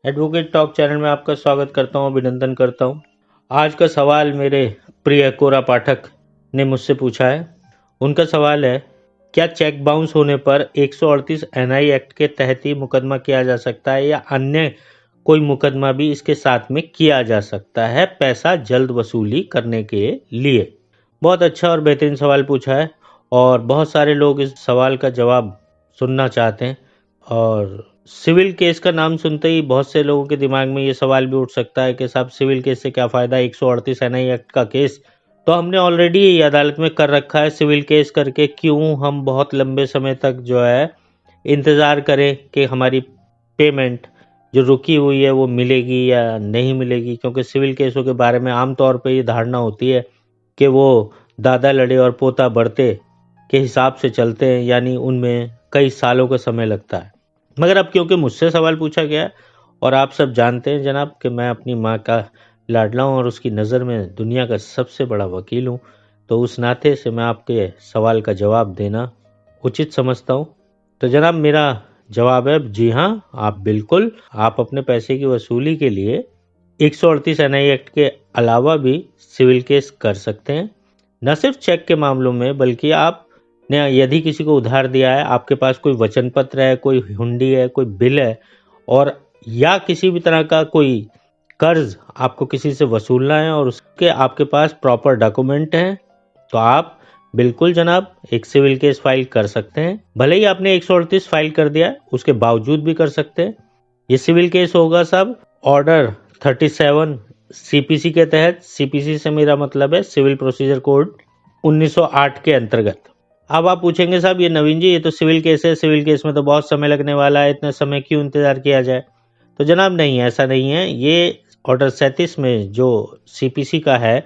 Advocate talk channel में आपका स्वागत करता हूं, अभिनंदन करता हूं। आज का सवाल मेरे प्रिय कोरा पाठक ने मुझसे पूछा है। उनका सवाल है, क्या चेक बाउंस होने पर 138 एनआई एक्ट के तहत ही मुकदमा किया जा सकता है या अन्य कोई मुकदमा भी इसके साथ में किया जा सकता है पैसा जल्द वसूली करने के लिए? बहुत अच्छा और बेहतरीन सवाल पूछा है और बहुत सारे लोग इस सवाल का जवाब सुनना चाहते हैं। और सिविल केस का नाम सुनते ही बहुत से लोगों के दिमाग में ये सवाल भी उठ सकता है कि साहब सिविल केस से क्या फ़ायदा, 138 एनआई एक्ट का केस तो हमने ऑलरेडी अदालत में कर रखा है। सिविल केस करके क्यों हम बहुत लंबे समय तक जो है इंतज़ार करें कि हमारी पेमेंट जो रुकी हुई है वो मिलेगी या नहीं मिलेगी, क्योंकि सिविल केसों के बारे में आमतौर पर ये धारणा होती है कि वो दादा लड़े और पोता बढ़ते के हिसाब से चलते हैं, यानी उनमें कई सालों का समय लगता है। मगर अब क्योंकि मुझसे सवाल पूछा गया और आप सब जानते हैं जनाब कि मैं अपनी माँ का लाडला हूँ और उसकी नज़र में दुनिया का सबसे बड़ा वकील हूँ, तो उस नाते से मैं आपके सवाल का जवाब देना उचित समझता हूँ। तो जनाब मेरा जवाब है जी हाँ, आप बिल्कुल आप अपने पैसे की वसूली के लिए 138 एनआई एक्ट के अलावा भी सिविल केस कर सकते हैं। न सिर्फ चेक के मामलों में बल्कि आप ने यदि किसी को उधार दिया है, आपके पास कोई वचन पत्र है, कोई हुंडी है, कोई बिल है और या किसी भी तरह का कोई कर्ज आपको किसी से वसूलना है और उसके आपके पास प्रॉपर डॉक्यूमेंट हैं, तो आप बिल्कुल जनाब एक सिविल केस फाइल कर सकते हैं। भले ही आपने 138 फाइल कर दिया है, उसके बावजूद भी कर सकते हैं। ये सिविल केस होगा सब ऑर्डर 37 सीपीसी के तहत। सीपीसी से मेरा मतलब है सिविल प्रोसीजर कोड 1908 के अंतर्गत। अब आप पूछेंगे साहब ये नवीन जी, ये तो सिविल केस है, सिविल केस में तो बहुत समय लगने वाला है, इतने समय क्यों इंतजार किया जाए? तो जनाब नहीं, ऐसा नहीं है। ये ऑर्डर 37 में जो सीपीसी का है,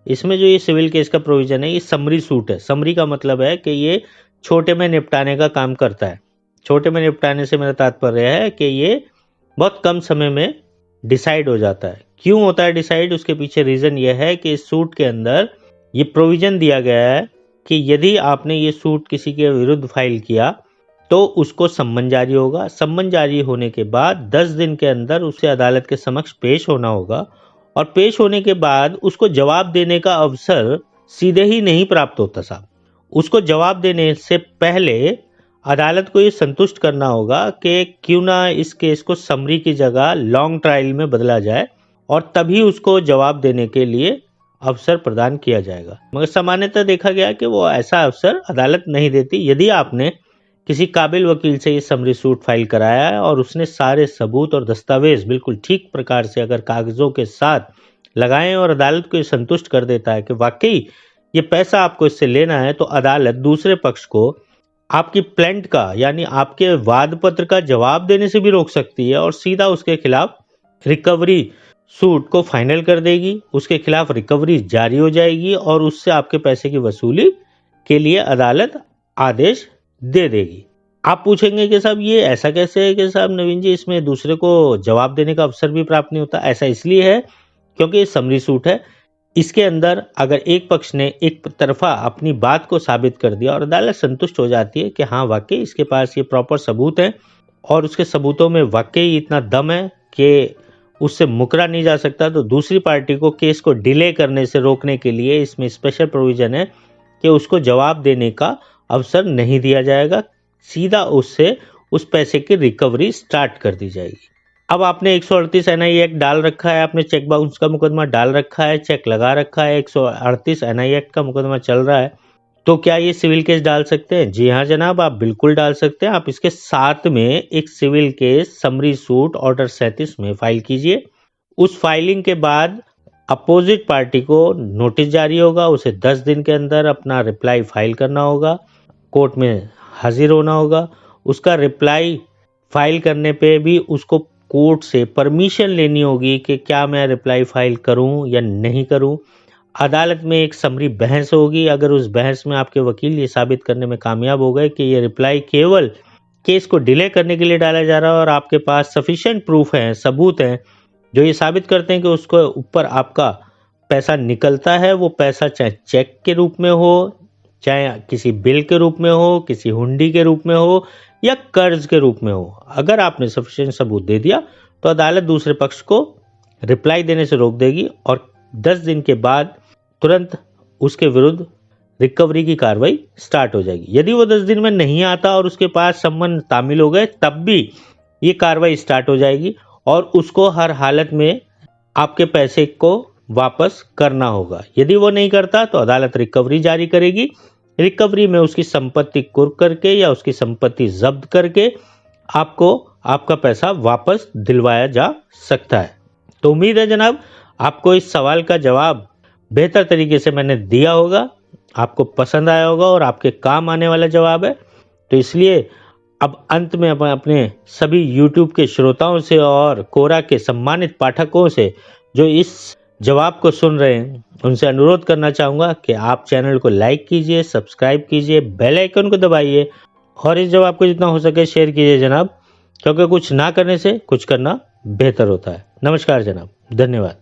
इसमें जो ये सिविल केस का प्रोविजन है, ये समरी सूट है। समरी का मतलब है कि ये छोटे में निपटाने का काम करता है। छोटे में निपटाने से मेरा तात्पर्य है कि ये बहुत कम समय में डिसाइड हो जाता है। क्यों होता है डिसाइड? उसके पीछे रीज़न ये है कि इस सूट के अंदर ये प्रोविजन दिया गया है कि यदि आपने ये सूट किसी के विरुद्ध फाइल किया तो उसको सम्मन जारी होगा। सम्मन जारी होने के बाद 10 दिन के अंदर उसे अदालत के समक्ष पेश होना होगा और पेश होने के बाद उसको जवाब देने का अवसर सीधे ही नहीं प्राप्त होता साहब। उसको जवाब देने से पहले अदालत को ये संतुष्ट करना होगा कि क्यों ना इस केस को समरी की जगह लॉन्ग ट्रायल में बदला जाए और तभी उसको जवाब देने के लिए अवसर प्रदान किया जाएगा। मगर सामान्यतः देखा गया कि वो ऐसा अवसर अदालत नहीं देती। यदि आपने किसी काबिल वकील से ये समरी सूट फाइल कराया है और उसने सारे सबूत और दस्तावेज बिल्कुल ठीक प्रकार से अगर कागजों के साथ लगाए और अदालत को ये संतुष्ट कर देता है कि वाकई ये पैसा आपको इससे लेना है, तो अदालत दूसरे पक्ष को आपकी प्लेंट का यानी आपके वाद पत्र का जवाब देने से भी रोक सकती है और सीधा उसके खिलाफ रिकवरी सूट को फाइनल कर देगी। उसके खिलाफ रिकवरी जारी हो जाएगी और उससे आपके पैसे की वसूली के लिए अदालत आदेश दे देगी। आप पूछेंगे कि साहब ये ऐसा कैसे है कि साहब नवीन जी इसमें दूसरे को जवाब देने का अवसर भी प्राप्त नहीं होता? ऐसा इसलिए है क्योंकि ये समरी सूट है। इसके अंदर अगर एक पक्ष ने एक तरफा अपनी बात को साबित कर दिया और अदालत संतुष्ट हो जाती है कि हाँ वाकई इसके पास ये प्रॉपर सबूत है और उसके सबूतों में वाकई इतना दम है कि उससे मुकरा नहीं जा सकता, तो दूसरी पार्टी को केस को डिले करने से रोकने के लिए इसमें स्पेशल प्रोविजन है कि उसको जवाब देने का अवसर नहीं दिया जाएगा। सीधा उससे उस पैसे की रिकवरी स्टार्ट कर दी जाएगी। अब आपने 138 एनआई एक्ट डाल रखा है, आपने चेक बाउंस का मुकदमा डाल रखा है, चेक लगा रखा है, 138 एनआई एक्ट का मुकदमा चल रहा है, तो क्या ये सिविल केस डाल सकते हैं? जी हाँ जनाब, आप बिल्कुल डाल सकते हैं। आप इसके साथ में एक civil case summary suit order 37 में फाइल कीजिए। उस फाइलिंग के बाद अपोजिट पार्टी को नोटिस जारी होगा, उसे 10 दिन के अंदर अपना रिप्लाई फाइल करना होगा, कोर्ट में हाजिर होना होगा। उसका रिप्लाई फाइल करने पे भी उसको कोर्ट से परमिशन लेनी होगी कि क्या मैं रिप्लाई फाइल करूं या नहीं करूं। अदालत में एक समरी बहस होगी। अगर उस बहस में आपके वकील ये साबित करने में कामयाब हो गए कि ये रिप्लाई केवल केस को डिले करने के लिए डाला जा रहा है और आपके पास सफिशिएंट प्रूफ है, सबूत हैं जो ये साबित करते हैं कि उसको ऊपर आपका पैसा निकलता है, वो पैसा चाहे चेक के रूप में हो, चाहे किसी बिल के रूप में हो, किसी हुंडी के रूप में हो या कर्ज के रूप में हो, अगर आपने सफिशिएंट सबूत दे दिया तो अदालत दूसरे पक्ष को रिप्लाई देने से रोक देगी और 10 दिन के बाद तुरंत उसके विरुद्ध रिकवरी की कार्रवाई स्टार्ट हो जाएगी। यदि वो 10 दिन में नहीं आता और उसके पास सम्मन तामील हो गए, तब भी ये कार्रवाई स्टार्ट हो जाएगी और उसको हर हालत में आपके पैसे को वापस करना होगा। यदि वो नहीं करता तो अदालत रिकवरी जारी करेगी। रिकवरी में उसकी संपत्ति कुर्क करके या उसकी संपत्ति जब्त करके आपको आपका पैसा वापस दिलवाया जा सकता है। तो उम्मीद है जनाब आपको इस सवाल का जवाब बेहतर तरीके से मैंने दिया होगा, आपको पसंद आया होगा और आपके काम आने वाला जवाब है। तो इसलिए अब अंत में अपने सभी YouTube के श्रोताओं से और कोरा के सम्मानित पाठकों से जो इस जवाब को सुन रहे हैं, उनसे अनुरोध करना चाहूँगा कि आप चैनल को लाइक कीजिए, सब्सक्राइब कीजिए, बेल आइकन को दबाइए और इस जवाब को जितना हो सके शेयर कीजिए जनाब, क्योंकि कुछ ना करने से कुछ करना बेहतर होता है। नमस्कार जनाब, धन्यवाद।